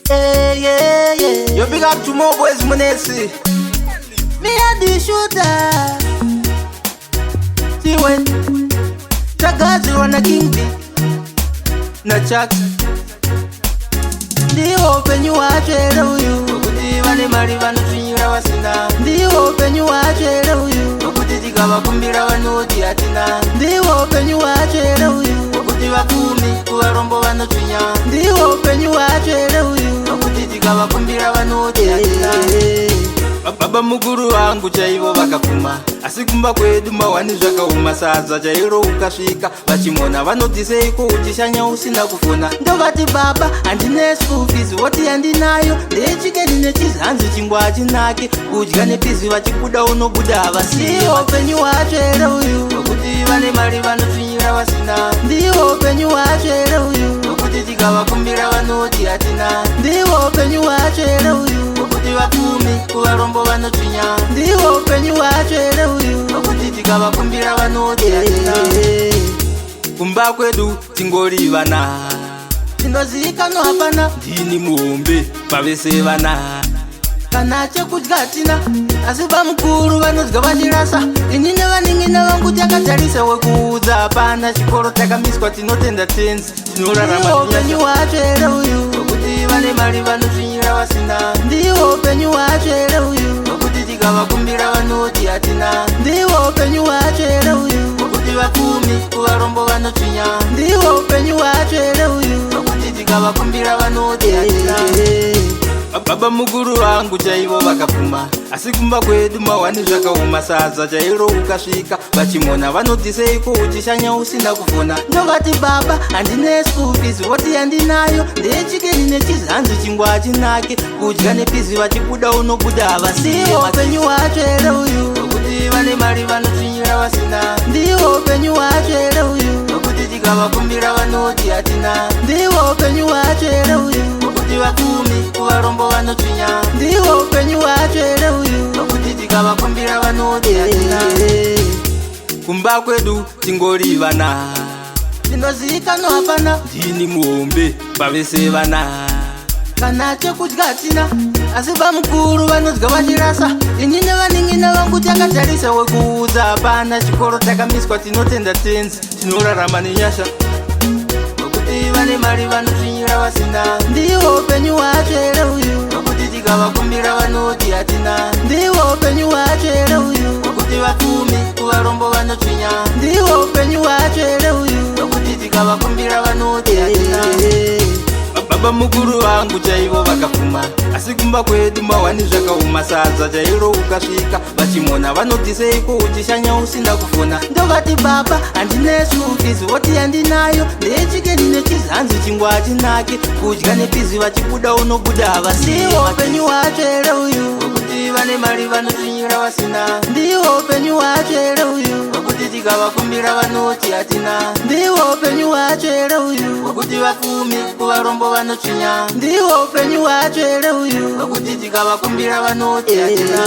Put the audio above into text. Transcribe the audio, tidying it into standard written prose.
Yeah. You big up to more boys, Munesi. Me and the shooter. See when Tagazi wana kingi na chaks. Ndi open you watch uyu. Okuti vane mari vanu chinyira wasina. Ndi open you watch uyu. Okuti tikava kumbira vanoti atina. Ndi open you watch uyu. Okuti vakumi kuvarombo vanochinya. Ndi open you watch uyu. Okuti tikava kumbira vanoti atina. Baba mukuru wangu chaivo vakapfuma, asi kumba kwedu mawani zvakauma. Sadza chairo ukasvika vachimona vanoti seiko uchishanya usina kufona. Ndovati baba handine school fees, woti handinayo ndechike ndine chizanzi chingwa hachinaki. Kudya nepizi vachikuda unobuda havasiyo. Upenyu wachwere uyu wekuti vane mari vanotsvinyira vasina. Ndiwo upenyu wachwere uyu wekuti tikavakumbira vanoti hatina. Ndiwo upenyu wachwere uyu wekuti vapfumi kuvarombo vanotsvinya. Ndiwo upenyu wachwere uyu wekuti tikavakumbira vanoti hatina. Kumba kwedu tingori vana, tinozivikanwa hapana. Ndini muhombe pavese vana, kana chekudya hatina. Asi pamukuru vanodya vachirasa. Ini nevaning'ina vangu takatarisa wekuudza hapana. Chikoro takamiswa tinotenda tenzi tinorarama. Upenyu wachwere uyu wekuti vane mari vanotsvinyira vasina. Ndiwo upenyu wachwere uyu wekuti tikavakumbira vanoti hatina. Ndiwo upenyu wachwere uyu wekuti vapfumi kuvarombo vanotsvinya. Ndiwo upenyu wachwere uyu wekuti tikavakumbira vanoti hatina. Baba mukuru wangu chaivo vakapfuma, asi kumba kwedu mawani zvakauma. Sadza chairo ukasvika vachimona vanoti seiko uchishanya usina kufona. Ndovati baba handine school fees, woti handinayo ndechike ndine chizanzi chingwa hachinaki. Kudya nepizi vachikuda unobuda havasiyo. Upenyu wachwere uyu wekuti vane mari vanotsvinyira vasina. Ndiwo upenyu wachwere uyu wekuti tikavakumbira vanoti hatina. Ndiwo upenyu wachwere uyu wekuti vapfumi kuvarombo vanotsvinya. Ndiwo upenyu wachwere uyu wekuti tikavakumbira vanoti hatina. Kumba kwedu tingori vana, tinozivikanwa hapana. Ndini muhombe pavese vana, kana chekudya hatina. Asi pamukuru vanodya vachirasa. Ini nevaning'ina vangu takatarisa wekuudza hapana. Chikoro takamiswa tinotenda tenzi tinorarama nenyasha. Wekuti vane mari vanotsvinyira vasina. Ndiwo upenyu wachwere uyu wekuti tikavakumbira vanoti hatina. Ndiwo upenyu wachwere uyu wekuti vapfumi kuvarombo vanotsvinya. Ndiwo upenyu wachwere uyu wekuti tikavakumbira vanoti hatina. Baba mukuru wangu chaivo vakapfuma, asi kumba kwedu mawani zvakauma. Sadza chairo ukasvika vachimona vanoti seiko uchishanya usina kufona. Ndovati baba handine school fees, woti handinayo ndechike ndine chizanzi chingwa hachinaki. Kudya nepizi vachikuda unobuda havasiyo. Upenyu wachwere uyu wekuti vane mari vanotsvinyira vasina. Ndiwo upenyu wachwere uyu wekuti tikavakumbira vanoti hatina. Ndiwo upenyu wachwere uyu wekuti vapfumi kuvarombo vanotsvinya. Ndiwo upenyu wachwere uyu wekuti tikavakumbira vanoti hatina.